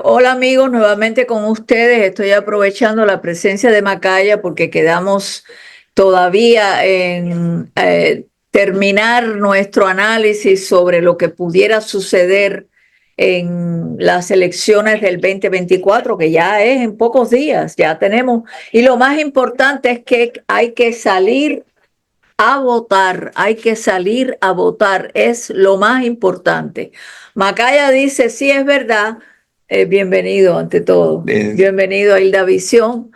Hola amigos, nuevamente con ustedes. Estoy aprovechando la presencia de Macaya porque quedamos todavía en terminar nuestro análisis sobre lo que pudiera suceder en las elecciones del 2024, que ya es en pocos días, ya tenemos. Y lo más importante es que hay que salir a votar, hay que salir a votar, es lo más importante. Macaya dice, sí es verdad, bienvenido ante todo, bienvenido a Hilda Visión.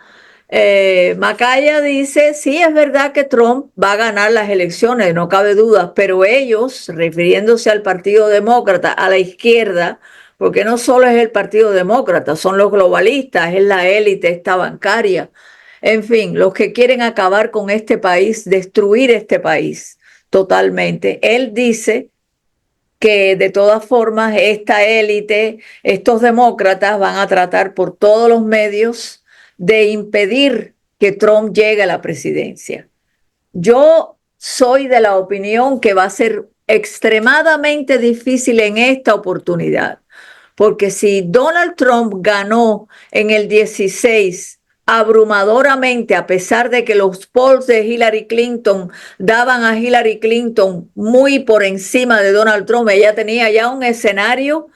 Macaya dice, sí es verdad que Trump va a ganar las elecciones, no cabe duda, pero ellos, refiriéndose al Partido Demócrata, a la izquierda, porque no solo es el Partido Demócrata, son los globalistas, es la élite esta bancaria, en fin, los que quieren acabar con este país, destruir este país totalmente. Él dice que de todas formas esta élite, estos demócratas van a tratar por todos los medios de impedir que Trump llegue a la presidencia. Yo soy de la opinión que va a ser extremadamente difícil en esta oportunidad, porque si Donald Trump ganó en el 16 abrumadoramente, a pesar de que los polls de Hillary Clinton daban a Hillary Clinton muy por encima de Donald Trump, ella tenía ya un escenario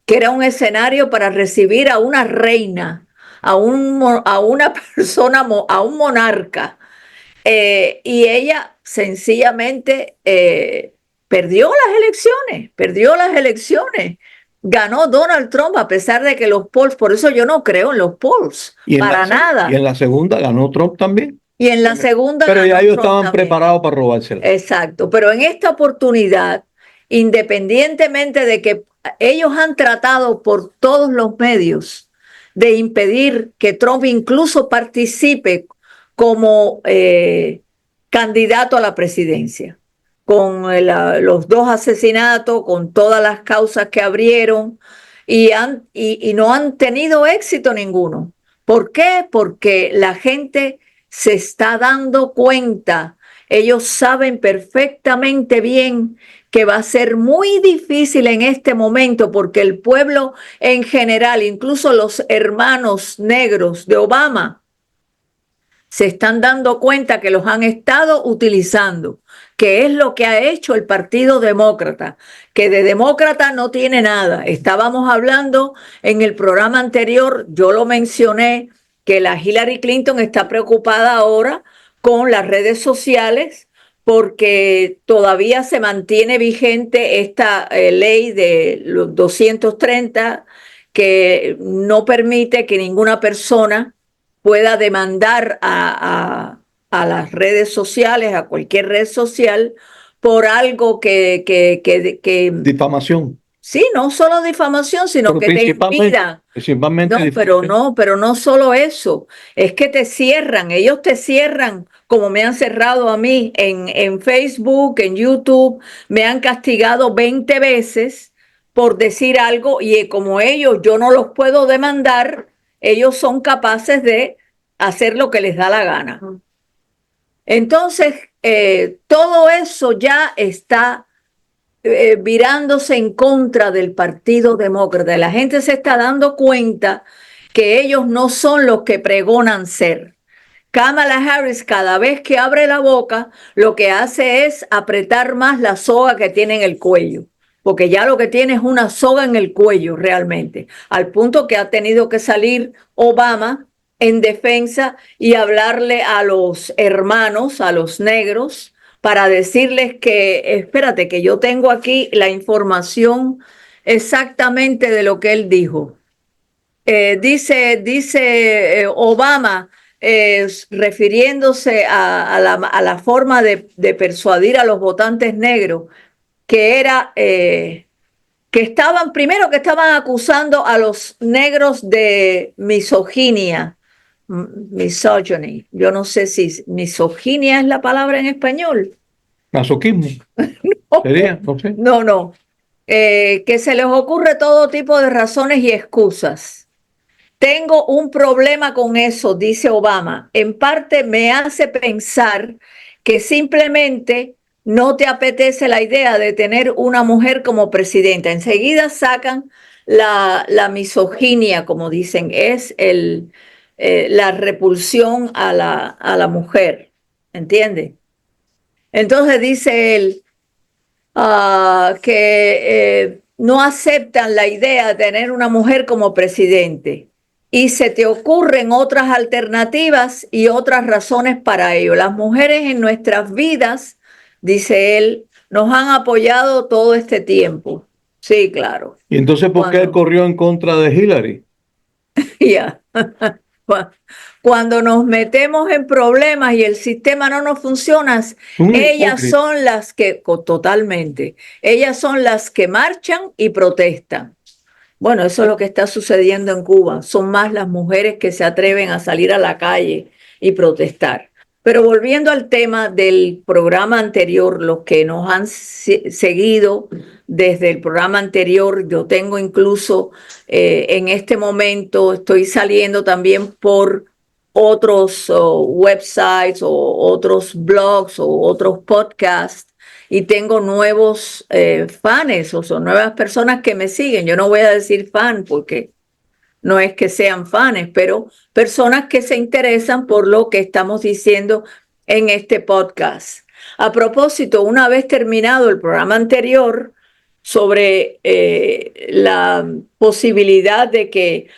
que era un escenario para recibir a una reina, a una persona, a un monarca. Y ella sencillamente perdió las elecciones. Ganó Donald Trump a pesar de que los polls, por eso yo no creo en los polls, para nada. Y en la segunda ganó Trump también. Y en la segunda Pero ya ganó ellos Trump estaban también. preparados para robársela. Exacto, pero en esta oportunidad, independientemente de que ellos han tratado por todos los medios de impedir que Trump incluso participe como candidato a la presidencia, con los dos asesinatos, con todas las causas que abrieron, y no han tenido éxito ninguno. ¿Por qué? Porque la gente se está dando cuenta, ellos saben perfectamente bien que va a ser muy difícil en este momento porque el pueblo en general, incluso los hermanos negros de Obama, se están dando cuenta que los han estado utilizando, que es lo que ha hecho el Partido Demócrata, que de demócrata no tiene nada. Estábamos hablando en el programa anterior, yo lo mencioné, que la Hillary Clinton está preocupada ahora con las redes sociales porque todavía se mantiene vigente esta ley de los 230 que no permite que ninguna persona pueda demandar a las redes sociales, a cualquier red social, por algo que Difamación. sí, no solo difamación, sino que te impidan. Principalmente No, pero no solo eso, es que te cierran, ellos te cierran, como me han cerrado a mí en Facebook, en YouTube, me han castigado 20 veces por decir algo y como ellos, yo no los puedo demandar, ellos son capaces de hacer lo que les da la gana. Entonces, todo eso ya está virándose en contra del Partido Demócrata. La gente se está dando cuenta que ellos no son los que pregonan ser. Kamala Harris, cada vez que abre la boca, lo que hace es apretar más la soga que tiene en el cuello, porque ya lo que tiene es una soga en el cuello realmente, al punto que ha tenido que salir Obama en defensa y hablarle a los hermanos, a los negros, para decirles que, espérate, que yo tengo aquí la información exactamente de lo que él dijo. Dice Obama, refiriéndose a la forma de persuadir a los votantes negros, que era que estaban acusando a los negros de misoginia, misogyny. Yo no sé si misoginia es la palabra en español. Masoquismo. No, Sería, no sé. no. Que se les ocurre todo tipo de razones y excusas. Tengo un problema con eso, dice Obama. En parte me hace pensar que simplemente no te apetece la idea de tener una mujer como presidenta. Enseguida sacan la misoginia, como dicen, es la repulsión a la mujer, ¿entiendes? Entonces dice él que no aceptan la idea de tener una mujer como presidente y se te ocurren otras alternativas y otras razones para ello. Las mujeres en nuestras vidas, dice él, nos han apoyado todo este tiempo. Sí, claro. Y entonces, ¿por qué él corrió en contra de Hillary? Ya. Cuando nos metemos en problemas y el sistema no nos funciona, ellas son las que, totalmente, ellas son las que marchan y protestan. Bueno, eso es lo que está sucediendo en Cuba. Son más las mujeres que se atreven a salir a la calle y protestar. Pero volviendo al tema del programa anterior, los que nos han seguido desde el programa anterior, yo tengo incluso en este momento, estoy saliendo también por otros websites o otros blogs o otros podcasts y tengo nuevos fans o son nuevas personas que me siguen. Yo no voy a decir fan porque no es que sean fans, pero personas que se interesan por lo que estamos diciendo en este podcast. A propósito, una vez terminado el programa anterior sobre la posibilidad de que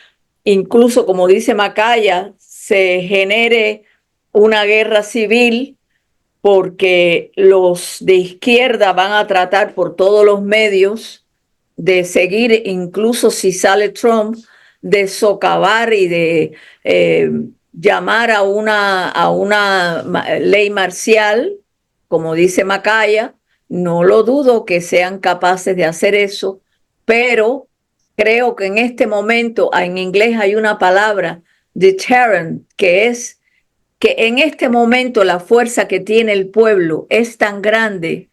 incluso, como dice Macaya, se genere una guerra civil porque los de izquierda van a tratar por todos los medios de seguir, incluso si sale Trump, de socavar y de llamar a una ley marcial, como dice Macaya. No lo dudo que sean capaces de hacer eso, pero creo que en este momento, en inglés hay una palabra, deterrent, que es que en este momento la fuerza que tiene el pueblo es tan grande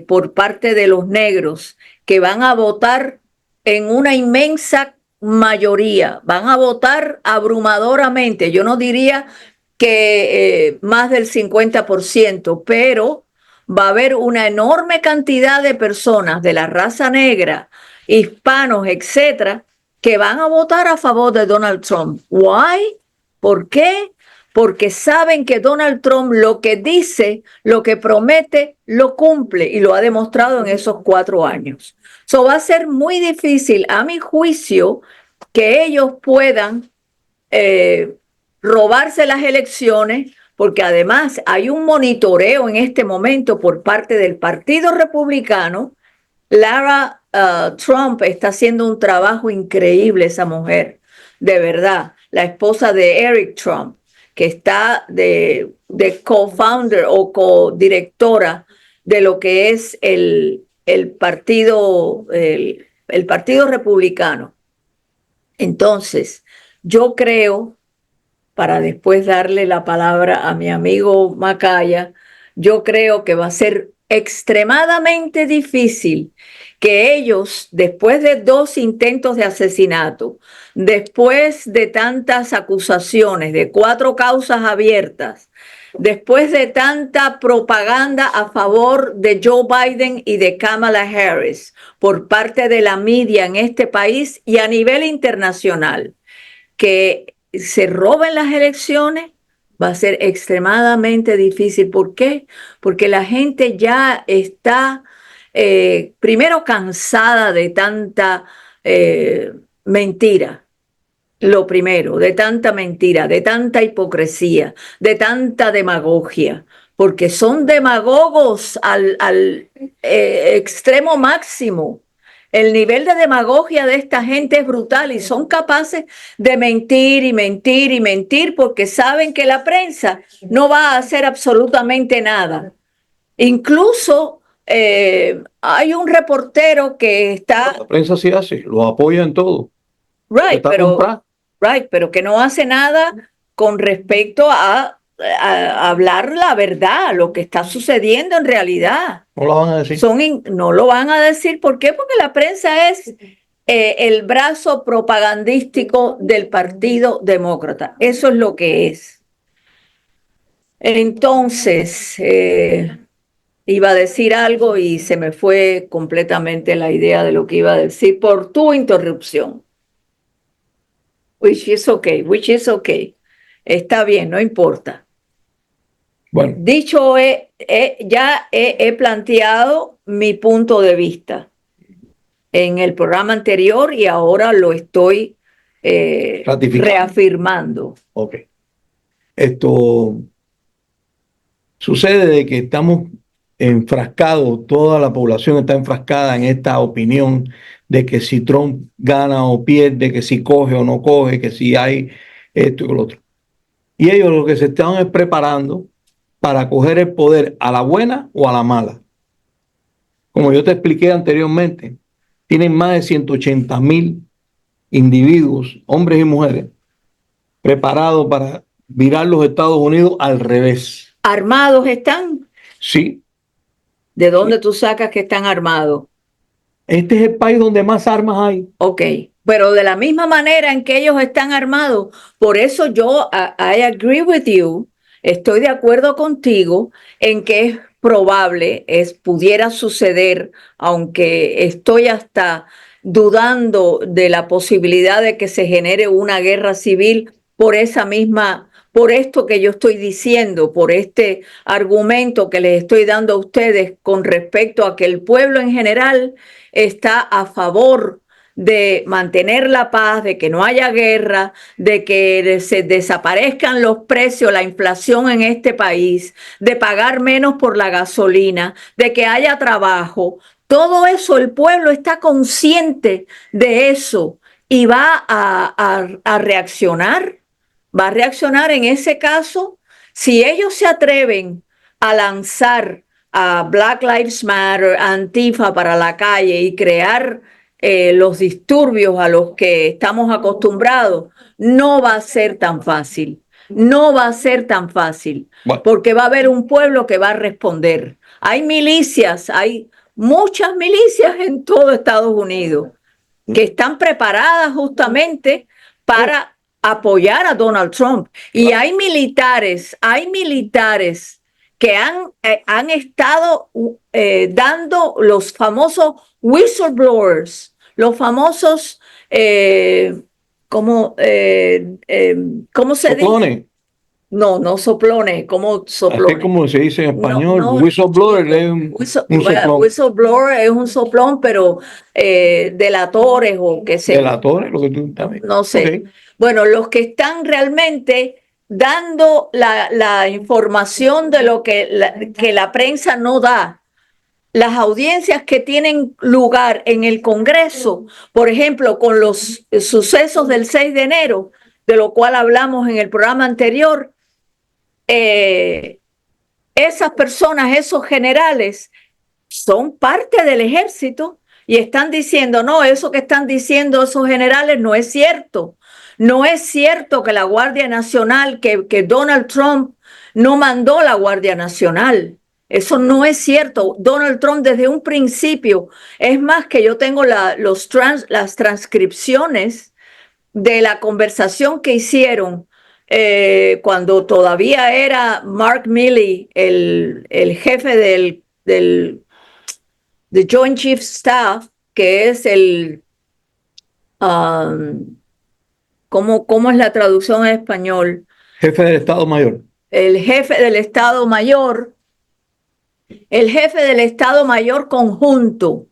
por parte de los negros que van a votar en una inmensa mayoría, van a votar abrumadoramente. Yo no diría que más del 50%, pero va a haber una enorme cantidad de personas de la raza negra, hispanos, etcétera, que van a votar a favor de Donald Trump. ¿Why? ¿Por qué? Porque saben que Donald Trump lo que dice, lo que promete, lo cumple y lo ha demostrado en esos 4 años. So va a ser muy difícil, a mi juicio, que ellos puedan robarse las elecciones, porque además hay un monitoreo en este momento por parte del Partido Republicano. Lara Trump está haciendo un trabajo increíble, esa mujer, de verdad, la esposa de Eric Trump, que está de co-founder o co-directora de lo que es el partido republicano. Entonces, yo creo, para después darle la palabra a mi amigo Macaya, yo creo que va a ser extremadamente difícil que ellos, después de 2 intentos de asesinato, después de tantas acusaciones, de 4 causas abiertas, después de tanta propaganda a favor de Joe Biden y de Kamala Harris por parte de la media en este país y a nivel internacional, que se roben las elecciones, va a ser extremadamente difícil. ¿Por qué? Porque la gente ya está, primero, cansada de tanta mentira. Lo primero, de tanta mentira, de tanta hipocresía, de tanta demagogia, porque son demagogos al extremo máximo. El nivel de demagogia de esta gente es brutal y son capaces de mentir y mentir y mentir porque saben que la prensa no va a hacer absolutamente nada. Incluso hay un reportero que está... La prensa sí hace, lo apoya en todo. Right, pero que no hace nada con respecto a hablar la verdad, lo que está sucediendo en realidad. No lo van a decir. No lo van a decir. ¿Por qué? Porque la prensa es el brazo propagandístico del Partido Demócrata. Eso es lo que es. Entonces, Iba a decir algo y se me fue completamente la idea de lo que iba a decir por tu interrupción. Which is okay. Está bien, no importa. Bueno, Dicho, ya he planteado mi punto de vista en el programa anterior y ahora lo estoy reafirmando. ok. Esto sucede de que estamos enfrascados, toda la población está enfrascada en esta opinión de que si Trump gana o pierde, que si coge o no coge, que si hay esto y lo otro. Y ellos lo que se están es preparando para coger el poder a la buena o a la mala. Como yo te expliqué anteriormente, tienen más de 180,000 individuos, hombres y mujeres, preparados para virar los Estados Unidos al revés. ¿Armados están? Sí. ¿De dónde tú sacas que están armados? Este es el país donde más armas hay. Ok, pero de la misma manera en que ellos están armados, por eso yo, I agree with you, estoy de acuerdo contigo en que es probable, pudiera suceder, aunque estoy hasta dudando de la posibilidad de que se genere una guerra civil por por esto que yo estoy diciendo, por este argumento que les estoy dando a ustedes con respecto a que el pueblo en general está a favor de mantener la paz, de que no haya guerra, de que se desaparezcan los precios, la inflación en este país, de pagar menos por la gasolina, de que haya trabajo. Todo eso, el pueblo está consciente de eso y va a reaccionar. Va a reaccionar en ese caso. Si ellos se atreven a lanzar a Black Lives Matter, Antifa para la calle y crear los disturbios a los que estamos acostumbrados, no va a ser tan fácil. No va a ser tan fácil, porque va a haber un pueblo que va a responder. Hay milicias, hay muchas milicias en todo Estados Unidos que están preparadas justamente para apoyar a Donald Trump. Y hay militares que han estado dando los famosos whistleblowers, los famosos, ¿cómo se dice? No soplones, ¿cómo soplones? Así como se dice en español, No, whistleblower es un soplón. Whistleblower es un soplón, pero delatores o qué sé. Delatores, lo que tú también. No sé. Okay. Bueno, los que están realmente dando la información de lo que la prensa no da. Las audiencias que tienen lugar en el Congreso, por ejemplo, con los sucesos del 6 de enero, de lo cual hablamos en el programa anterior, esas personas, esos generales, son parte del ejército y están diciendo, no, eso que están diciendo esos generales no es cierto. No es cierto que la Guardia Nacional, que Donald Trump no mandó la Guardia Nacional. Eso no es cierto. Donald Trump desde un principio, es más que yo tengo las transcripciones de la conversación que hicieron cuando todavía era Mark Milley, el jefe del Joint Chiefs Staff, que es ¿cómo es la traducción en español? Jefe del Estado Mayor. El jefe del Estado Mayor, conjunto,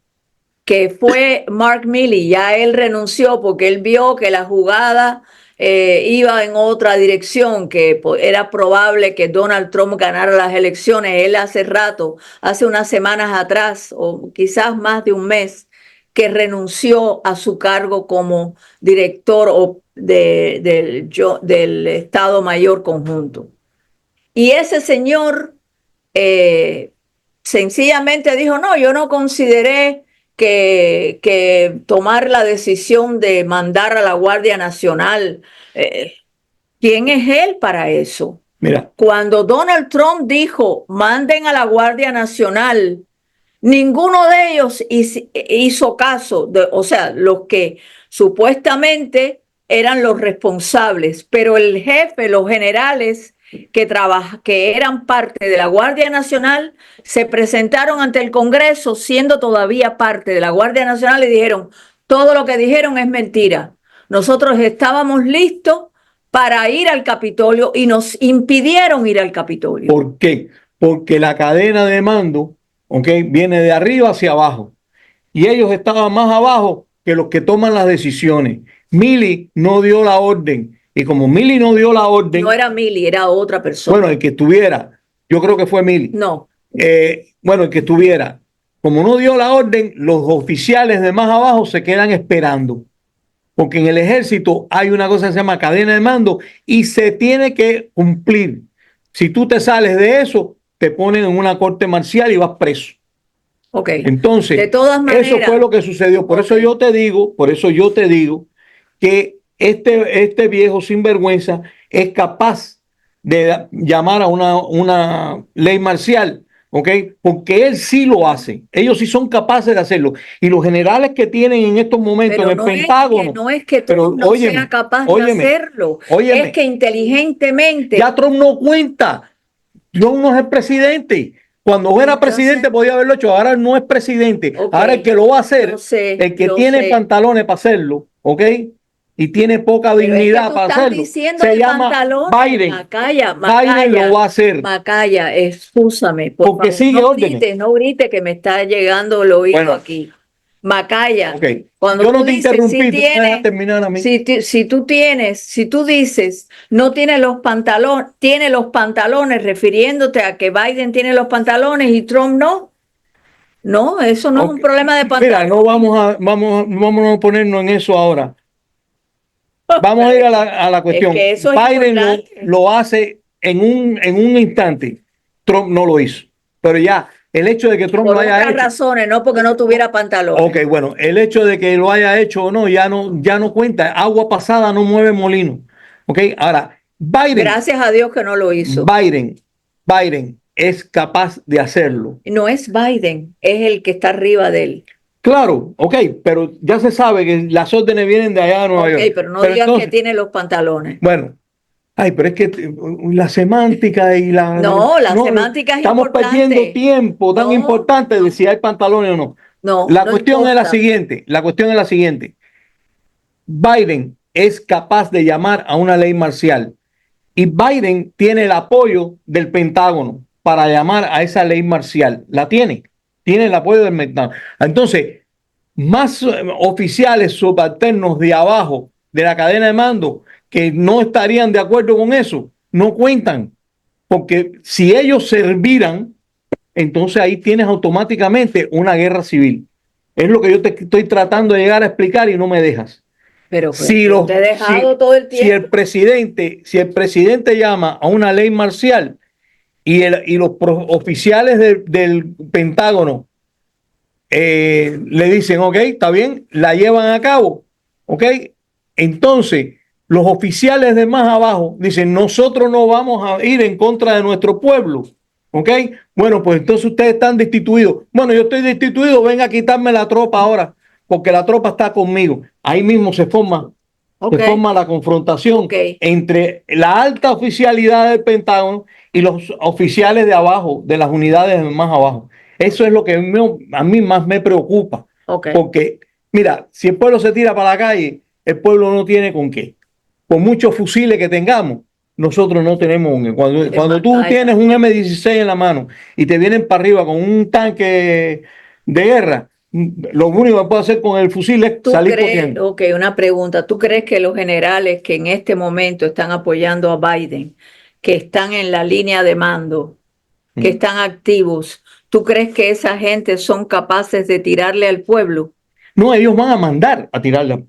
que fue Mark Milley. Ya él renunció porque él vio que la jugada iba en otra dirección, que era probable que Donald Trump ganara las elecciones. Él hace unas semanas atrás, o quizás más de un mes, que renunció a su cargo como director del Estado Mayor Conjunto. Y ese señor sencillamente dijo, no, yo no consideré que tomar la decisión de mandar a la Guardia Nacional. ¿Quién es él para eso? Mira. Cuando Donald Trump dijo, manden a la Guardia Nacional, ninguno de ellos hizo caso, o sea, los que supuestamente eran los responsables, pero el jefe, los generales que eran parte de la Guardia Nacional, se presentaron ante el Congreso siendo todavía parte de la Guardia Nacional y dijeron, todo lo que dijeron es mentira. Nosotros estábamos listos para ir al Capitolio y nos impidieron ir al Capitolio. ¿Por qué? Porque la cadena de mando, ¿ok?, viene de arriba hacia abajo. Y ellos estaban más abajo que los que toman las decisiones. Milley no dio la orden. Y como Milley no dio la orden... No era Milley, era otra persona. Bueno, el que estuviera, yo creo que fue Milley. No. Bueno, el que estuviera. Como no dio la orden, los oficiales de más abajo se quedan esperando. Porque en el ejército hay una cosa que se llama cadena de mando y se tiene que cumplir. Si tú te sales de eso, te ponen en una corte marcial y vas preso. Okay. Entonces, de todas maneras, eso fue lo que sucedió. Por eso yo te digo que este viejo sinvergüenza es capaz de llamar a una ley marcial, ¿ok? Porque él sí lo hace. Ellos sí son capaces de hacerlo. Y los generales que tienen en estos momentos en el Pentágono. No es que Trump no sea capaz de hacerlo. Es que inteligentemente. Ya Trump no cuenta. Trump no es el presidente. Cuando era presidente podía haberlo hecho, ahora no es presidente. Okay. Ahora el que lo va a hacer, el que tiene pantalones para hacerlo, ¿ok? Y tiene poca dignidad para hacerlo. Se llama Biden. Macaya, Biden lo va a hacer. Macaya, excúsame. Porque sigue órdenes. No grites que me está llegando el oído aquí. Macaya, okay. Cuando yo no te interrumpí, tú me dejas terminar a mí. Si tú dices, no tiene los pantalones, refiriéndote a que Biden tiene los pantalones y Trump no, eso no es un problema de pantalones. Mira, no vamos a ponernos en eso ahora. Vamos a ir a la cuestión. Es que Biden lo hace en un instante. Trump no lo hizo, pero ya. El hecho de que Trump lo haya hecho. Por otras razones, no porque no tuviera pantalones. Ok, bueno, el hecho de que lo haya hecho o no, ya no cuenta. Agua pasada no mueve molino. Ok, ahora, Biden. Gracias a Dios que no lo hizo. Biden es capaz de hacerlo. No es Biden, es el que está arriba de él. Claro, ok, pero ya se sabe que las órdenes vienen de allá de Nueva York. Ok, pero no digas entonces, que tiene los pantalones. Bueno. Ay, pero es que la semántica y la... No, la semántica es estamos importante. Estamos perdiendo tiempo tan importante de si hay pantalones o no. No, la cuestión es la siguiente. Biden es capaz de llamar a una ley marcial y Biden tiene el apoyo del Pentágono para llamar a esa ley marcial. La tiene el apoyo del Pentágono. Entonces, más oficiales subalternos de abajo de la cadena de mando que no estarían de acuerdo con eso, no cuentan. Porque si ellos serviran, entonces ahí tienes automáticamente una guerra civil. Es lo que yo te estoy tratando de llegar a explicar y no me dejas. Pero pues, te he dejado todo el tiempo. Si el presidente llama a una ley marcial y los oficiales del Pentágono le dicen, ok, está bien, la llevan a cabo, ok, entonces los oficiales de más abajo dicen, nosotros no vamos a ir en contra de nuestro pueblo, ok, bueno, pues entonces ustedes están destituidos. Bueno, yo estoy destituido, venga a quitarme la tropa ahora, porque la tropa está conmigo. Ahí mismo se forma la confrontación entre la alta oficialidad del Pentágono y los oficiales de abajo, de las unidades de más abajo. Eso es lo que a mí más me preocupa. Porque, mira, si el pueblo se tira para la calle, el pueblo no tiene con qué. Con muchos fusiles que tengamos, nosotros no tenemos un... Cuando tú tienes un M16 en la mano y te vienen para arriba con un tanque de guerra, lo único que puedo hacer con el fusil es salir corriendo. Ok, una pregunta. ¿Tú crees que los generales que en este momento están apoyando a Biden, que están en la línea de mando, que están activos, ¿tú crees que esa gente son capaces de tirarle al pueblo? No, ellos van a mandar a tirarle.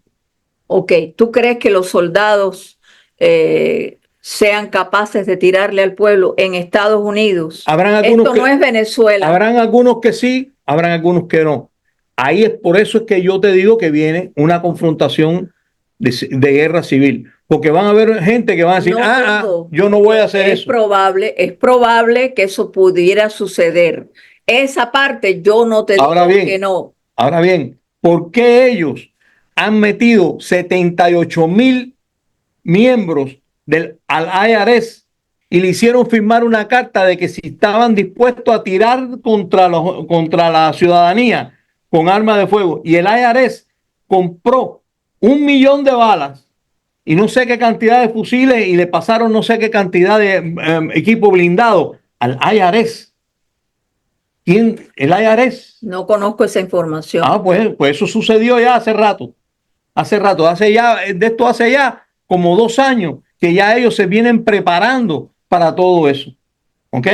Ok, ¿tú crees que los soldados sean capaces de tirarle al pueblo en Estados Unidos? Esto no es Venezuela. Habrán algunos que sí, habrán algunos que no. Ahí es por eso es que yo te digo que viene una confrontación de guerra civil. Porque van a haber gente que va a decir, yo no voy a hacer eso. Es probable que eso pudiera suceder. Esa parte yo no te digo que no. Ahora bien, ¿por qué ellos han metido 78,000 miembros al IRS y le hicieron firmar una carta de que si estaban dispuestos a tirar contra la ciudadanía con armas de fuego, y el IRS compró 1 millón de balas y no sé qué cantidad de fusiles y le pasaron no sé qué cantidad de equipo blindado al IRS. ¿Quién? El IRS. No conozco esa información. Pues eso sucedió ya hace rato. Hace ya como 2 años que ya ellos se vienen preparando para todo eso. ¿Ok?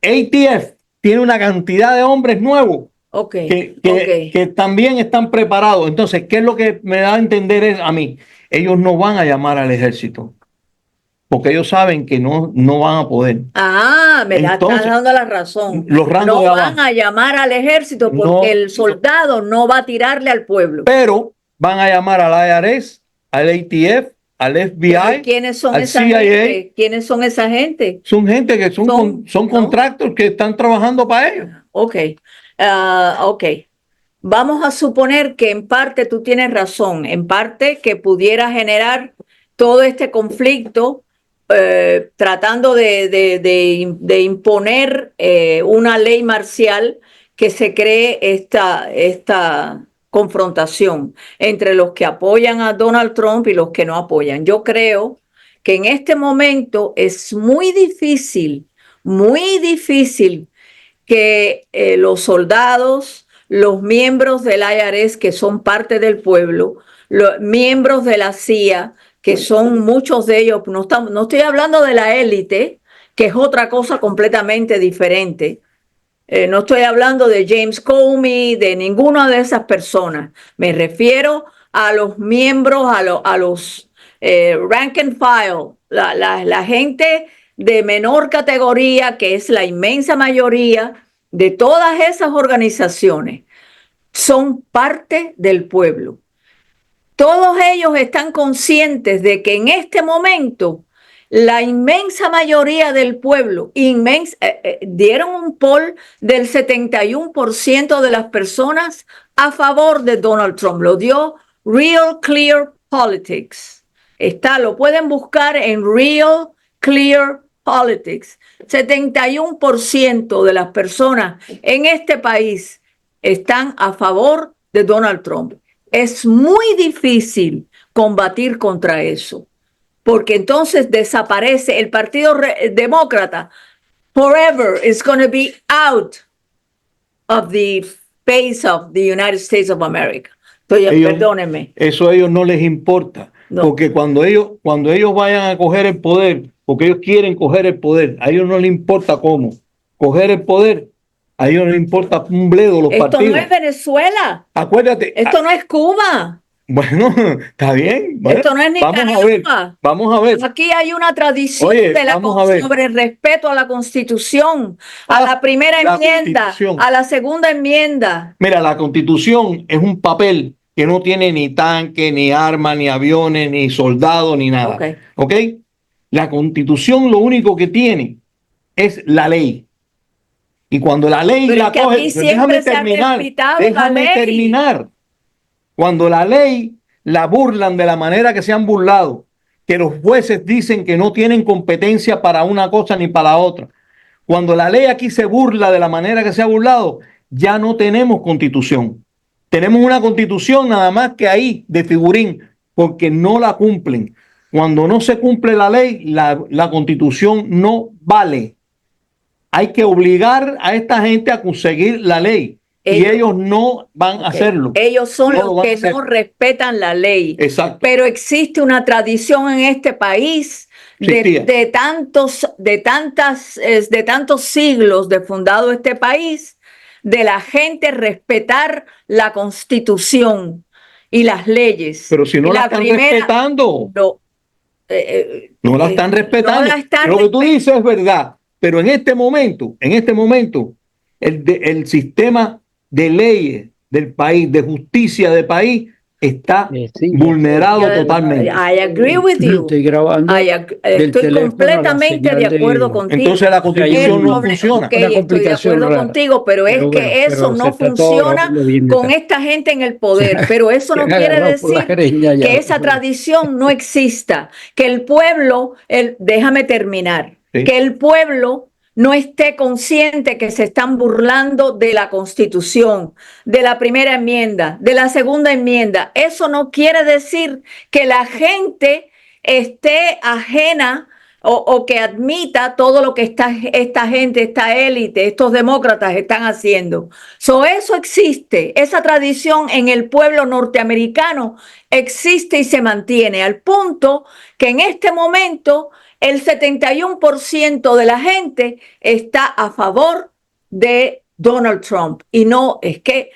ATF tiene una cantidad de hombres nuevos que también están preparados. Entonces, ¿qué es lo que me da a entender a mí? Ellos no van a llamar al ejército porque ellos saben que no van a poder. Estás dando la razón. Los rangos no van a llamar al ejército porque el soldado no va a tirarle al pueblo. Pero van a llamar al IRS, al ATF, al FBI, ¿quiénes son al esa CIA. Gente? ¿Quiénes son esa gente? Son gente que son contractors que están trabajando para ellos. Ok. Vamos a suponer que en parte tú tienes razón, en parte que pudiera generar todo este conflicto tratando de imponer una ley marcial que se cree esta confrontación entre los que apoyan a Donald Trump y los que no apoyan. Yo creo que en este momento es muy difícil que los soldados, los miembros del IRS que son parte del pueblo, los miembros de la CIA, que son muchos de ellos, no estoy hablando de la élite, que es otra cosa completamente diferente. No estoy hablando de James Comey, de ninguna de esas personas. Me refiero a los miembros, a los rank and file, la gente de menor categoría, que es la inmensa mayoría de todas esas organizaciones, son parte del pueblo. Todos ellos están conscientes de que en este momento la inmensa mayoría del pueblo, dieron un poll del 71% de las personas a favor de Donald Trump. Lo dio Real Clear Politics. Lo pueden buscar en Real Clear Politics. 71% de las personas en este país están a favor de Donald Trump. Es muy difícil combatir contra eso, porque entonces desaparece el Partido Demócrata. Forever is going to be out of the face of the United States of America. Perdónenme. Eso a ellos no les importa, porque cuando ellos vayan a coger el poder, porque ellos quieren coger el poder, a ellos no les importa cómo coger el poder. A ellos no les importa un bledo los partidos. Esto no es Venezuela. Acuérdate. Esto no es Cuba. Bueno, está bien. Bueno, esto no es Nicaragua. Vamos a ver. Aquí hay una tradición sobre el respeto a la Constitución, a la primera enmienda, a la segunda enmienda. Mira, la Constitución es un papel que no tiene ni tanque, ni armas, ni aviones, ni soldados, ni nada. ¿Ok? La Constitución lo único que tiene es la ley. Y cuando la ley la coge, déjame terminar. Cuando la ley la burlan de la manera que se han burlado, que los jueces dicen que no tienen competencia para una cosa ni para la otra. Cuando la ley aquí se burla de la manera que se ha burlado, ya no tenemos constitución. Tenemos una constitución nada más que ahí de figurín, porque no la cumplen. Cuando no se cumple la ley, la constitución no vale. Hay que obligar a esta gente a conseguir la ley. Y ellos no van a hacerlo. Ellos son los que no respetan la ley. Exacto. Pero existe una tradición en este país de tantos siglos de fundado este país, de la gente respetar la Constitución y las leyes. Pero si no la están respetando. No la están respetando. Lo que tú dices es verdad. Pero en este momento, el sistema de leyes del país, de justicia del país, está Sí, vulnerado totalmente. I agree with you. Estoy grabando Estoy teléfono la completamente de señal acuerdo contigo. Entonces la Constitución no funciona. Ok, Una estoy de complicación acuerdo rara. contigo, pero es Pero bueno, que eso pero se no está todo funciona grabando bien con acá. esta gente en el poder. Pero eso Se no han quiere agarrado por la decir greña ya. que esa tradición no exista, que el pueblo, déjame terminar, Sí. que el pueblo no esté consciente que se están burlando de la Constitución, de la primera enmienda, de la segunda enmienda. Eso no quiere decir que la gente esté ajena o que admita todo lo que esta gente, esta élite, estos demócratas están haciendo. Eso existe, esa tradición en el pueblo norteamericano existe y se mantiene, al punto que en este momento el 71% de la gente está a favor de Donald Trump. Y no, es que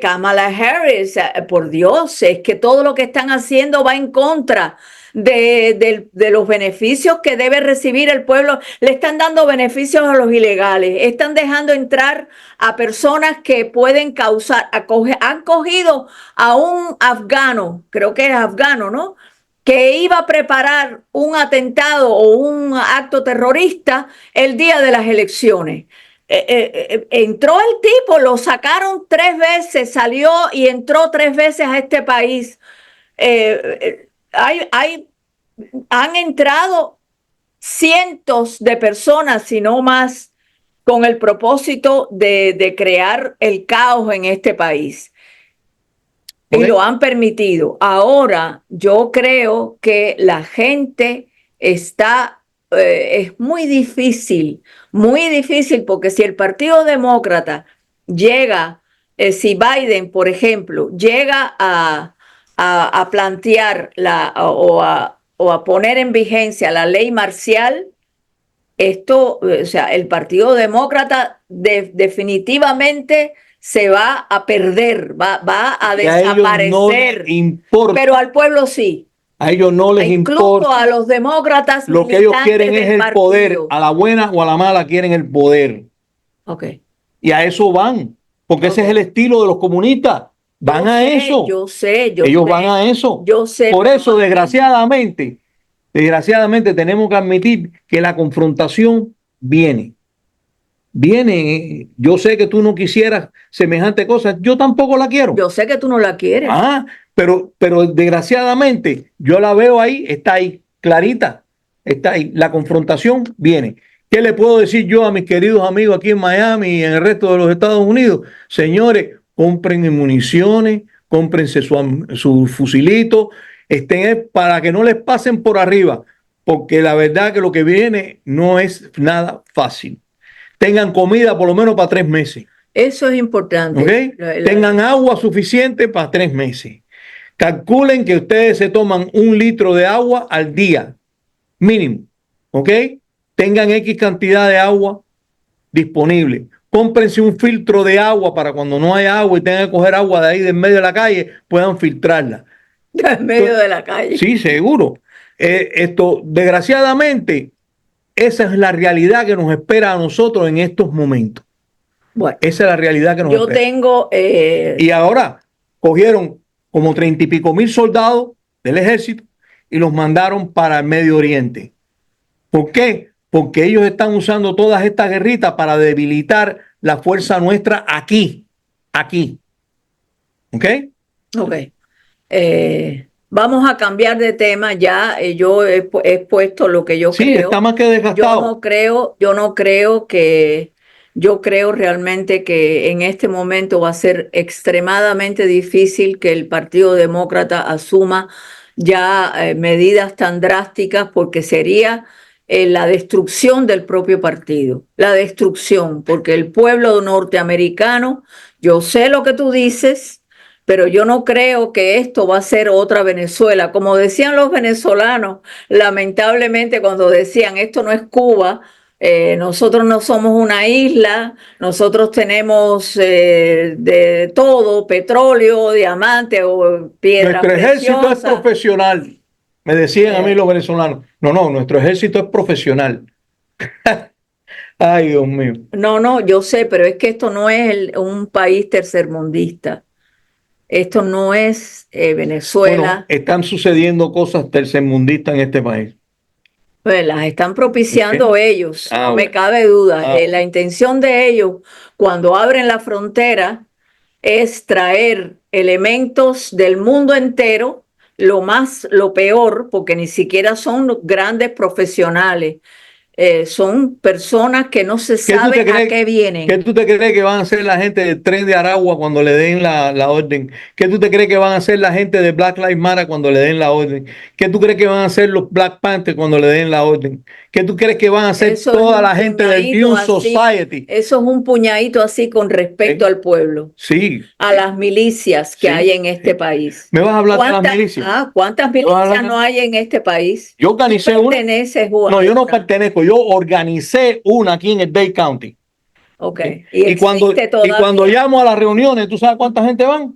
Kamala Harris, por Dios, es que todo lo que están haciendo va en contra de los beneficios que debe recibir el pueblo. Le están dando beneficios a los ilegales, están dejando entrar a personas que pueden causar, han cogido a un afgano, creo que es afgano, ¿no?, que iba a preparar un atentado o un acto terrorista el día de las elecciones. Entró el tipo, lo sacaron 3 veces, salió y entró 3 veces a este país. Han entrado cientos de personas, si no más, con el propósito de crear el caos en este país. Y lo han permitido. Ahora yo creo que la gente está, es muy difícil, porque si el Partido Demócrata llega, si Biden, por ejemplo, llega a plantear o a poner en vigencia la ley marcial, esto, o sea, el Partido Demócrata definitivamente se va a perder, va a desaparecer. No les importa. Pero al pueblo sí. A ellos no les Incluso importa. a los demócratas. Lo que ellos quieren es el poder. A la buena o a la mala quieren el poder. Okay. Y a eso van. Porque ese es el estilo de los comunistas. Van a eso. Yo sé. Ellos van a eso. Yo sé. Por eso, desgraciadamente, tenemos que admitir que la confrontación viene. Yo sé que tú no quisieras semejante cosa, yo tampoco la quiero. Yo sé que tú no la quieres. Pero desgraciadamente yo la veo ahí, está ahí, clarita, está ahí. La confrontación viene. ¿Qué le puedo decir yo a mis queridos amigos aquí en Miami y en el resto de los Estados Unidos? Señores, compren municiones, cómprense su fusilito, para que no les pasen por arriba, porque la verdad que lo que viene no es nada fácil. Tengan comida por lo menos para 3 meses. Eso es importante. ¿Okay? Tengan agua suficiente para 3 meses. Calculen que ustedes se toman 1 litro de agua al día, mínimo. ¿Ok? Tengan X cantidad de agua disponible. Cómprense un filtro de agua para cuando no haya agua y tengan que coger agua de ahí de en medio de la calle, puedan filtrarla. En medio de la calle. Sí, seguro. Desgraciadamente, esa es la realidad que nos espera a nosotros en estos momentos. Bueno, esa es la realidad que nos espera. Tengo... Y ahora cogieron como 30 y pico mil soldados del ejército y los mandaron para el Medio Oriente. ¿Por qué? Porque ellos están usando todas estas guerritas para debilitar la fuerza nuestra aquí. ¿Ok? Ok. Vamos a cambiar de tema. Ya yo he puesto lo que yo creo. Sí, está más que desgastado. Yo creo realmente que en este momento va a ser extremadamente difícil que el Partido Demócrata asuma ya medidas tan drásticas, porque sería la destrucción del propio partido, la destrucción, porque el pueblo norteamericano, yo sé lo que tú dices, pero yo no creo que esto va a ser otra Venezuela. Como decían los venezolanos, lamentablemente, cuando decían esto no es Cuba, nosotros no somos una isla, nosotros tenemos de todo, petróleo, diamante o piedras Nuestro ejército preciosas. es profesional, me decían a mí los venezolanos. No, nuestro ejército es profesional. Ay, Dios mío. No, yo sé, pero es que esto no es un país tercermundista. Esto no es Bueno, Venezuela. están sucediendo cosas tercermundistas en este país. Pues las están propiciando ellos, Ah, no me bueno. cabe duda. Ah, La intención de ellos, cuando abren la frontera, es traer elementos del mundo entero, lo peor, porque ni siquiera son los grandes profesionales, son personas que no se ¿Qué tú sabe te a crees? qué ¿Qué vienen. tú te crees que van a hacer la gente del tren de Aragua cuando le den la orden? ¿Qué tú te crees que van a hacer la gente de Black Lives Matter cuando le den la orden? ¿Qué tú crees que van a hacer los Black Panthers cuando le den la orden? ¿Qué tú crees que van a hacer Eso es toda un la gente del puñadito New así, Society? eso es un puñadito así con respecto ¿Eh? al pueblo, Sí, a las milicias que hay sí, en este sí. país. ¿Me vas a hablar de las milicias? ¿Cuántas ¿Me vas a milicias hablar no de- hay en este país? Yo ¿Tú organicé una. perteneces a No, yo no una? pertenezco. Yo organicé una aquí en el Dade County. Ok, ¿Ok? y Y cuando, existe y cuando todavía. llamo a las reuniones, ¿tú sabes cuánta gente van?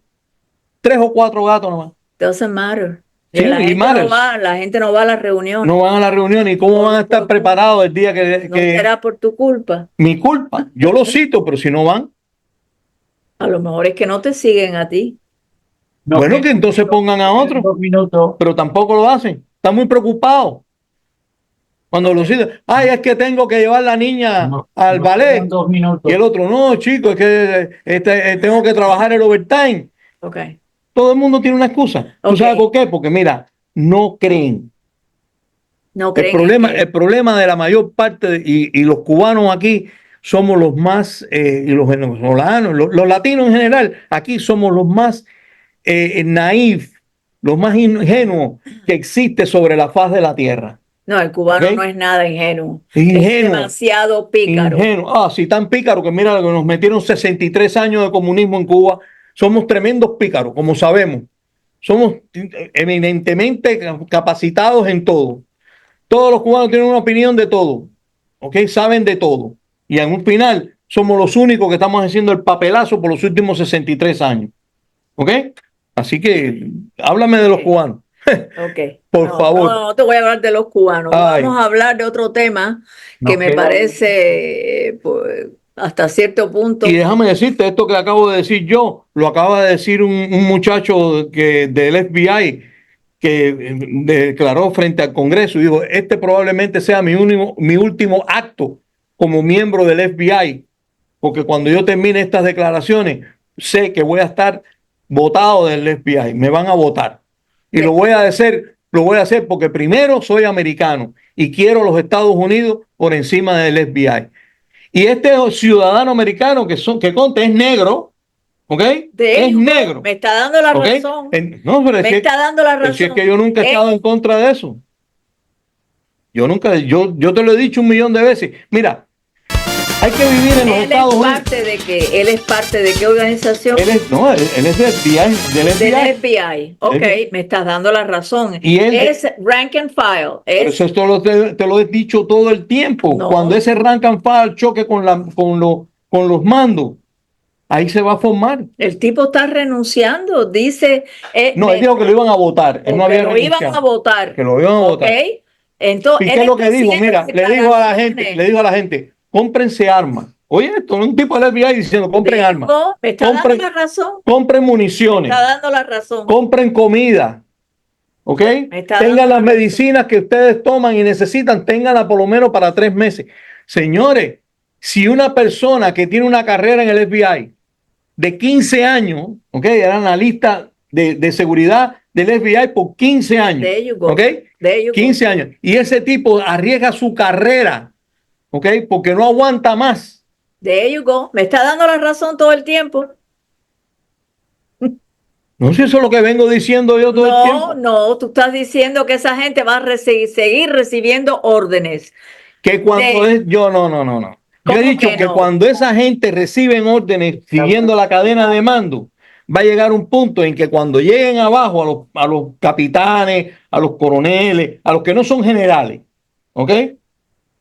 3 o 4 gatos nomás. Doesn't matter. Sí, y matters. La gente no va a las reuniones. No van a la reunión y cómo van a estar preparados el día No será por tu culpa. mi culpa. Yo lo cito, pero si no van, A lo mejor es que no te siguen a ti. bueno, que entonces pongan a otro, pero tampoco lo hacen. Están muy preocupados. Cuando lo citan, ay, es que tengo que llevar la niña al ballet. Y el otro, no, chico, es que tengo que trabajar el overtime. Ok, Todo el mundo tiene una excusa. ¿Tú ok. sabes por qué? Porque mira, no creen. No El creen en problema, que el problema de la mayor parte, y los cubanos aquí somos los más, y los venezolanos, los latinos en general, aquí somos los más naif, los más ingenuos que existe sobre la faz de la tierra. no, el cubano ¿Ok? no es nada ingenuo. Ingenuo. Es demasiado pícaro. Ingenuo. Ah, sí, tan pícaro que mira, que nos metieron 63 años de comunismo en Cuba. Somos tremendos pícaros, como sabemos. Somos eminentemente capacitados en todo. Todos los cubanos tienen una opinión de todo, ¿ok? Saben de todo. Y en un final somos los únicos que estamos haciendo el papelazo por los últimos 63 años, ¿ok? Así que háblame de los cubanos, Ok. por favor. No te voy a hablar de los cubanos. Ay. Vamos a hablar de otro tema que me parece, pues, hasta cierto punto. Y déjame decirte, esto que acabo de decir yo, lo acaba de decir un muchacho del FBI que declaró frente al Congreso y dijo, este probablemente sea mi último acto como miembro del FBI, porque cuando yo termine estas declaraciones, sé que voy a estar votado del FBI, me van a votar. Y lo voy a hacer porque primero soy americano y quiero los Estados Unidos por encima del FBI. Y este ciudadano americano que conte es negro, ¿ok? Es negro. Me está dando la ¿Ok? razón. No, pero Me está dando la razón. si es que yo nunca he estado en contra de eso. Yo te lo he dicho 1.000.000 de veces. Mira, hay que vivir en los Estados Unidos. ¿Él es parte de qué organización? Él es del FBI, Del FBI. Ok, me estás dando la razón. Y él es rank and file. Eso te lo he dicho todo el tiempo. No. Cuando ese rank and file choque con los mandos, ahí se va a formar. El tipo está renunciando, dice. No, él dijo que lo iban a votar. Él no había que lo iban a votar. Que lo iban a votar. Ok. Entonces, ¿Y qué es lo que dijo? Mira, le dijo a la gente, cómprense armas. Oye, esto es un tipo del FBI diciendo, compren armas. Me está dando la razón. Compren municiones. Me está dando la razón. Compren comida. ¿Ok? Tengan las medicinas que ustedes toman y necesitan, ténganlas por lo menos para 3 meses. Señores, si una persona que tiene una carrera en el FBI de 15 años, ¿ok? Era analista de seguridad del FBI por 15 años. ¿Ok? 15 años. Y ese tipo arriesga su carrera, ¿ok? Porque no aguanta más. There you go. Me está dando la razón todo el tiempo. No sé si eso es lo que vengo diciendo yo todo el tiempo. No, tú estás diciendo que esa gente va a seguir recibiendo órdenes. Que cuando no. Yo he dicho que cuando esa gente recibe órdenes siguiendo la cadena de mando, va a llegar un punto en que cuando lleguen abajo a los capitanes, a los coroneles, a los que no son generales, ¿ok?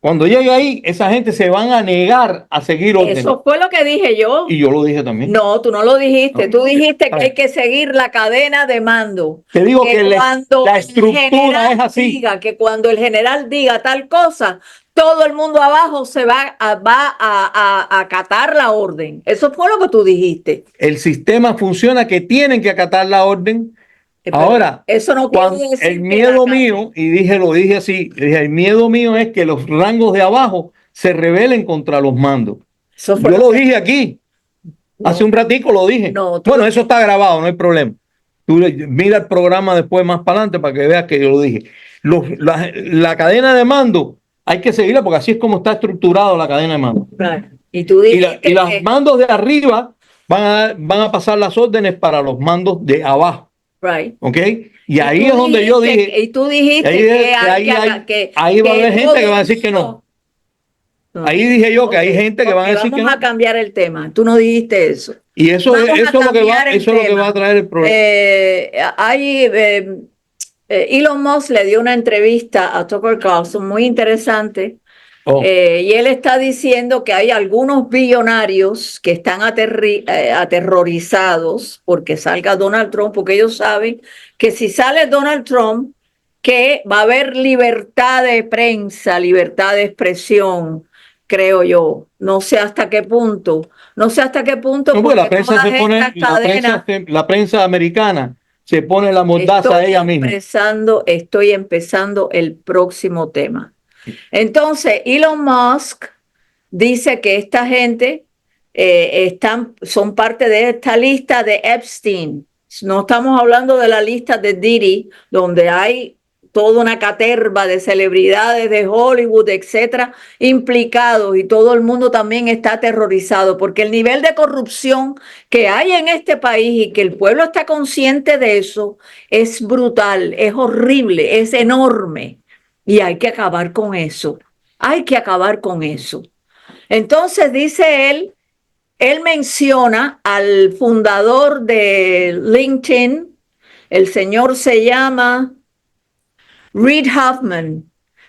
Cuando llegue ahí, esa gente se van a negar a seguir órdenes. Eso fue lo que dije yo. Y yo lo dije también. No, tú no lo dijiste. No. Tú dijiste que hay que seguir la cadena de mando. Te digo que cuando la el estructura general es así. diga, que cuando el general diga tal cosa, todo el mundo abajo se va a acatar la orden. Eso fue lo que tú dijiste. El sistema funciona que tienen que acatar la orden. Pero Ahora, eso no quiere decir el que miedo mío, y lo dije así, dije, el miedo mío es que los rangos de abajo se rebelen contra los mandos. Eso fue Yo lo dije aquí, hace un ratico lo dije. No, Bueno, eso está grabado, no hay problema. Tú mira el programa después más para adelante para que veas que yo lo dije. La cadena de mando hay que seguirla porque así es como está estructurado la cadena de mando. Claro. Y tú dijiste Y los mandos de arriba van a pasar las órdenes para los mandos de abajo. Right. ¿Ok? Y ahí es donde yo dije. Y tú dijiste ahí va a haber gente que va a decir que no. Ahí dije yo que hay gente que va a decir que no. Vamos a cambiar el tema. Tú no dijiste eso. Y eso es lo que va a traer el problema. Elon Musk le dio una entrevista a Tucker Carlson muy interesante. Y él está diciendo que hay algunos billonarios que están aterrorizados porque salga Donald Trump, porque ellos saben que si sale Donald Trump, que va a haber libertad de prensa, libertad de expresión, creo yo. No sé hasta qué punto. No sé hasta qué punto. No, porque la prensa se pone, la prensa americana se pone la mordaza a ella misma. Estoy empezando el próximo tema. Entonces, Elon Musk dice que esta gente son parte de esta lista de Epstein. No estamos hablando de la lista de Diddy, donde hay toda una caterva de celebridades de Hollywood, etcétera, implicados, y todo el mundo también está aterrorizado porque el nivel de corrupción que hay en este país y que el pueblo está consciente de eso es brutal, es horrible, es enorme. Y hay que acabar con eso. Hay que acabar con eso. Entonces dice él menciona al fundador de LinkedIn, el señor se llama Reid Hoffman,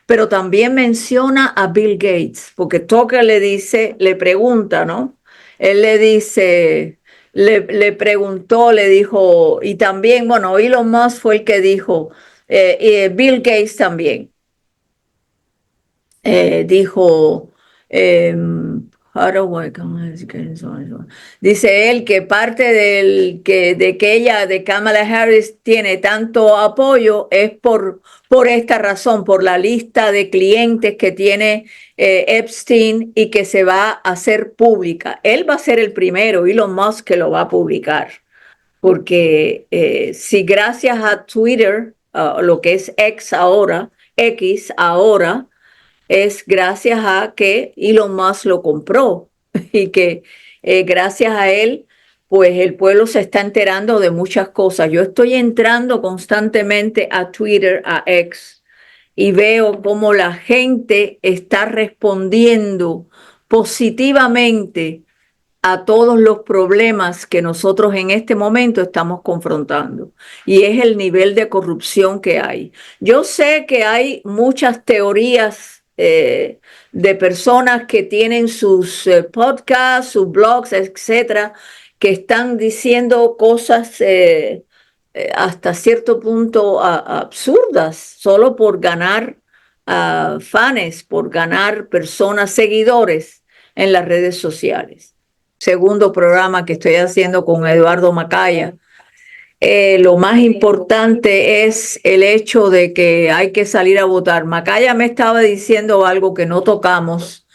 pero también menciona a Bill Gates, porque Tucker le pregunta, ¿no? Él le dice, le preguntó, le dijo, y también, bueno, Elon Musk fue el que dijo, Bill Gates también. Dijo, dice él que parte de que Kamala Harris tiene tanto apoyo es por esta razón, por la lista de clientes que tiene Epstein y que se va a hacer pública. Él va a ser el primero, Elon Musk, que lo va a publicar. Porque si gracias a Twitter, lo que es X ahora, es gracias a que Elon Musk lo compró y que gracias a él, pues el pueblo se está enterando de muchas cosas. Yo estoy entrando constantemente a Twitter, a X, y veo cómo la gente está respondiendo positivamente a todos los problemas que nosotros en este momento estamos confrontando. Y es el nivel de corrupción que hay. Yo sé que hay muchas teorías de personas que tienen sus podcasts, sus blogs, etcétera, que están diciendo cosas hasta cierto punto absurdas, solo por ganar fans, por ganar personas, seguidores en las redes sociales. Segundo programa que estoy haciendo con Eduardo Macaya. Lo más importante es el hecho de que hay que salir a votar. Macaya me estaba diciendo algo que no tocamos,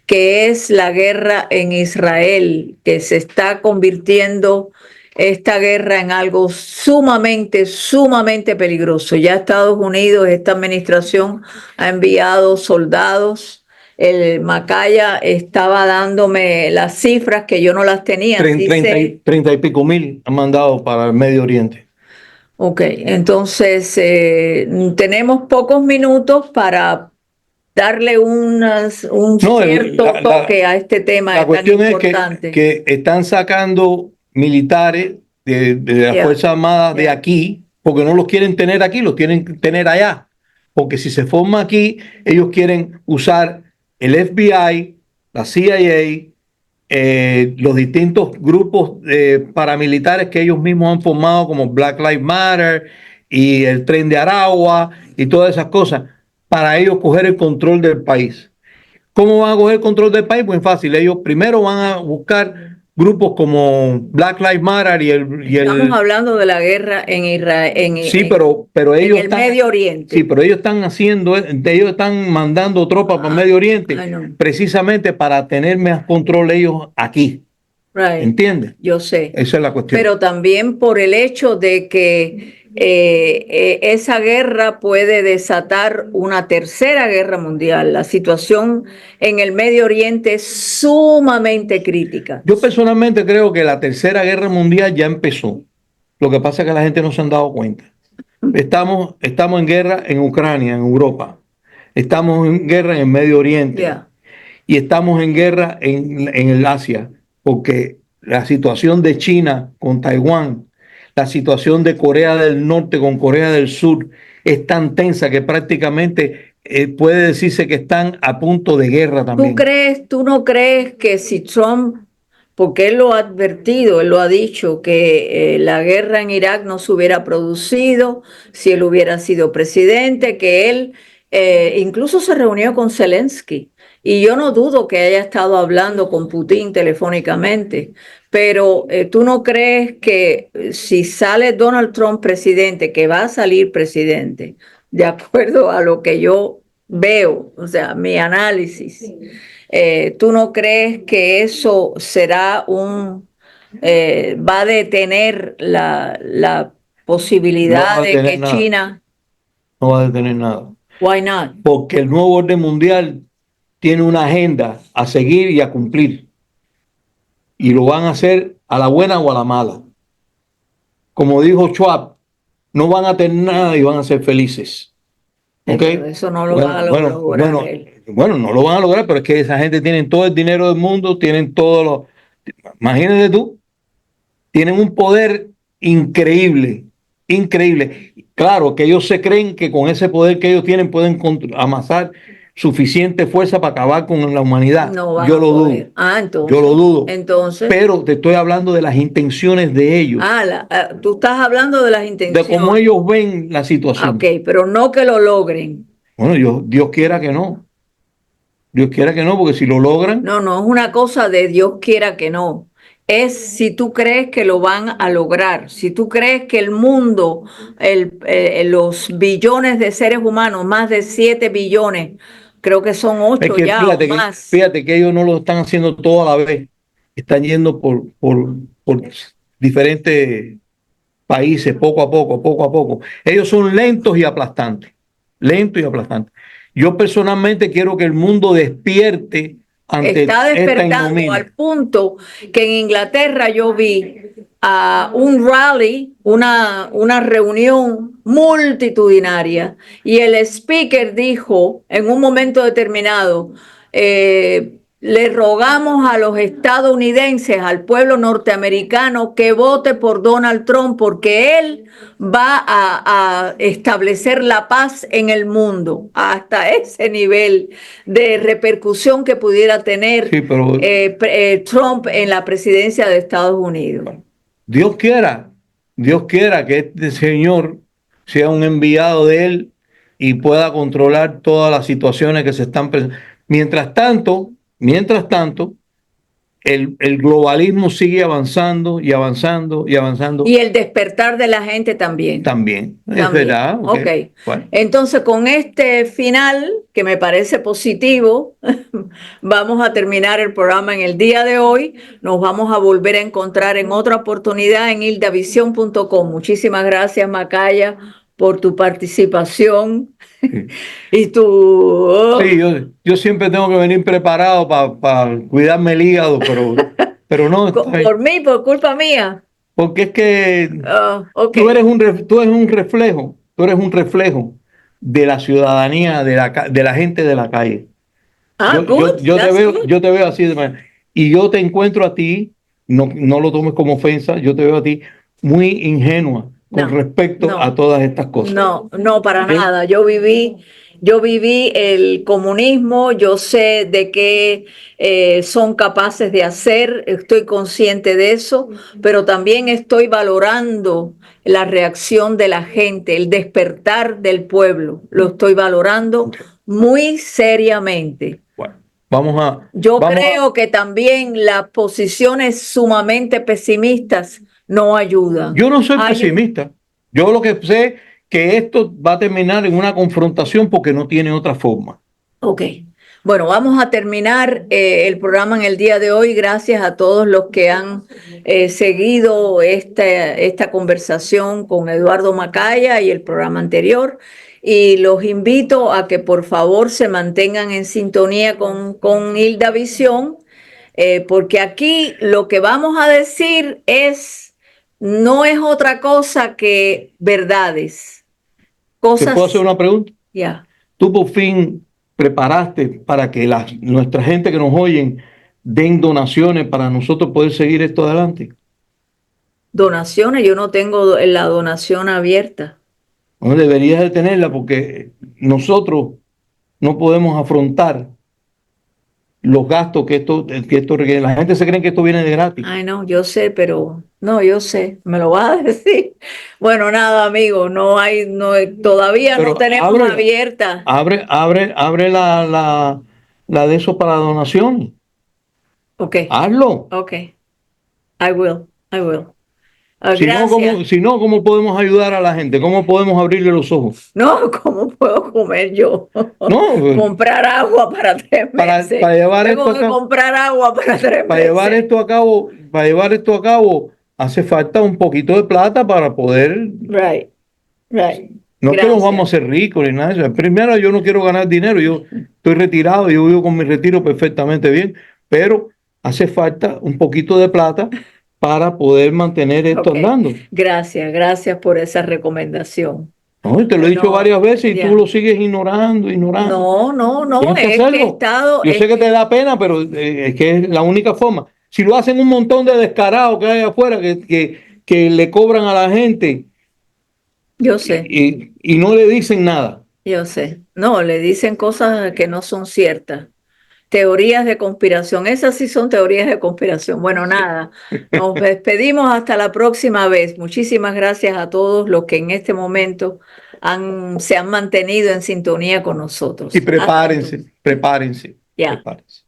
que es la guerra en Israel, que se está convirtiendo esta guerra en algo sumamente, sumamente peligroso. Ya Estados Unidos, esta administración ha enviado soldados. El Macaya estaba dándome las cifras que yo no las tenía. 30 y pico mil han mandado para el Medio Oriente. Ok, entonces tenemos pocos minutos para darle un cierto toque a este tema. La cuestión es que están sacando militares de las Fuerzas Armadas de aquí, porque no los quieren tener aquí, los quieren tener allá. Porque si se forma aquí, ellos quieren usar el FBI, la CIA, los distintos grupos paramilitares que ellos mismos han formado, como Black Lives Matter y el Tren de Aragua y todas esas cosas, para ellos coger el control del país. ¿Cómo van a coger el control del país? Muy fácil. Ellos primero van a buscar grupos como Black Lives Matter Estamos hablando de la guerra en Israel, sí, pero ellos en el Medio Oriente. Sí, pero ellos están ellos están mandando tropas para el Medio Oriente precisamente para tener más control ellos aquí. Right. ¿Entiendes? Yo sé. Esa es la cuestión. Pero también por el hecho de que esa guerra puede desatar una tercera guerra mundial. La situación en el Medio Oriente es sumamente crítica. Yo personalmente creo que la tercera guerra mundial ya empezó. Lo que pasa es que la gente no se han dado cuenta. Estamos en guerra en Ucrania, en Europa. Estamos en guerra en el Medio Oriente. Yeah. Y estamos en guerra en el Asia, porque la situación de China con Taiwán, la situación de Corea del Norte con Corea del Sur es tan tensa que prácticamente puede decirse que están a punto de guerra también. ¿Tú no crees que si Trump, porque él lo ha advertido, él lo ha dicho, que la guerra en Irak no se hubiera producido si él hubiera sido presidente, que él incluso se reunió con Zelensky? Y yo no dudo que haya estado hablando con Putin telefónicamente, pero ¿tú no crees que si sale Donald Trump presidente, que va a salir presidente, de acuerdo a lo que yo veo, o sea, mi análisis, ¿tú no crees que eso será va a detener la posibilidad de que nada. China... No va a detener nada. Why not? Porque el nuevo orden mundial tiene una agenda a seguir y a cumplir. Y lo van a hacer a la buena o a la mala. Como dijo Schwab, no van a tener nada y van a ser felices. ¿Okay? Eso no lo van a lograr. Bueno, no lo van a lograr, pero es que esa gente tiene todo el dinero del mundo, tienen todos los... Imagínate tú, tienen un poder increíble, increíble. Claro que ellos se creen que con ese poder que ellos tienen pueden amasar suficiente fuerza para acabar con la humanidad. No yo lo dudo. Entonces, yo lo dudo. Entonces, pero te estoy hablando de las intenciones de ellos. Tú estás hablando de las intenciones. De cómo ellos ven la situación. Ok, pero no que lo logren. Bueno, Dios quiera que no. Dios quiera que no, porque si lo logran... No es una cosa de Dios quiera que no. Es si tú crees que lo van a lograr, si tú crees que el mundo, los billones de seres humanos, más de 7 billones, creo que son 8 ya o más. Fíjate que ellos no lo están haciendo todo a la vez. Están yendo por diferentes países, poco a poco, poco a poco. Ellos son lentos y aplastantes. Lentos y aplastantes. Yo personalmente quiero que el mundo despierte ante está despertando esta ignominia. al punto que en Inglaterra yo vi un rally, una reunión multitudinaria, y el speaker dijo en un momento determinado, le rogamos a los estadounidenses, al pueblo norteamericano, que vote por Donald Trump porque él va a establecer la paz en el mundo, hasta ese nivel de repercusión que pudiera tener Trump en la presidencia de Estados Unidos. Dios quiera que este señor sea un enviado de él y pueda controlar todas las situaciones que se están presentando. Mientras tanto, el globalismo sigue avanzando y avanzando y avanzando. Y el despertar de la gente también. Es verdad. Okay. Bueno. Entonces, con este final, que me parece positivo, vamos a terminar el programa en el día de hoy. Nos vamos a volver a encontrar en otra oportunidad en hildavision.com. Muchísimas gracias, Macaya, por tu participación. Sí. Y tú... Sí, yo siempre tengo que venir preparado para cuidarme el hígado, pero no. Por mí, por culpa mía. Porque es que tú eres un reflejo de la ciudadanía, de la gente de la calle. Yo te veo así de manera. Y yo te encuentro a ti, no lo tomes como ofensa, yo te veo a ti muy ingenua, con No, respecto no. a todas estas cosas. No, para ¿Bien? nada. Yo viví el comunismo, yo sé de qué son capaces de hacer, estoy consciente de eso, pero también estoy valorando la reacción de la gente, el despertar del pueblo. Lo estoy valorando muy seriamente. Bueno, vamos Yo a, creo que también las posiciones sumamente pesimistas no ayudan. yo no soy pesimista. Yo lo que sé que esto va a terminar en una confrontación porque no tiene otra forma. Ok. Bueno, vamos a terminar el programa en el día de hoy. Gracias a todos los que han seguido esta conversación con Eduardo Macaya y el programa anterior. Y los invito a que por favor se mantengan en sintonía con Hilda Visión, porque aquí lo que vamos a decir no es otra cosa que verdades. ¿Te puedo hacer Cosas, una pregunta? ya. ¿Tú por fin preparaste para que nuestra gente que nos oyen den donaciones para nosotros poder seguir esto adelante? Donaciones, yo no tengo la donación abierta. Bueno, deberías de tenerla porque nosotros no podemos afrontar los gastos que esto requiere. La gente se cree que esto viene de gratis. Ay, no, yo sé, pero no, yo sé, me lo vas a decir. Bueno, nada, amigo, todavía no Pero tenemos abierta. abre la de eso para donaciones. Ok, Hazlo. ok, I will. Si Gracias. si no, ¿cómo podemos ayudar a la gente? ¿Cómo podemos abrirle los ojos? No, ¿cómo puedo comer yo? No, Comprar agua para 3 meses. para llevar esto Tengo a que cabo, comprar agua para tres para llevar meses. esto a cabo, para llevar esto a cabo, hace falta un poquito de plata para poder. Right, right. No es que nos vamos Gracias. a hacer ricos ni nada de eso. Primero, yo no quiero ganar dinero, yo estoy retirado, yo vivo con mi retiro perfectamente bien, pero hace falta un poquito de plata para poder mantener esto Ok, andando. gracias por esa recomendación. No, y te lo he dicho Bueno, varias veces y tú ya. lo sigues ignorando, ignorando. No, Tienes que es que he hacerlo. estado, Yo sé que te da pena, pero es que es la única forma. Si lo hacen un montón de descarados que hay afuera que le cobran a la gente yo sé, y no le dicen nada. yo sé. No, le dicen cosas que no son ciertas. Teorías de conspiración, esas sí son teorías de conspiración. Bueno, nada, nos despedimos hasta la próxima vez. Muchísimas gracias a todos los que en este momento se han mantenido en sintonía con Y nosotros. Hasta prepárense, entonces. prepárense, Ya. prepárense.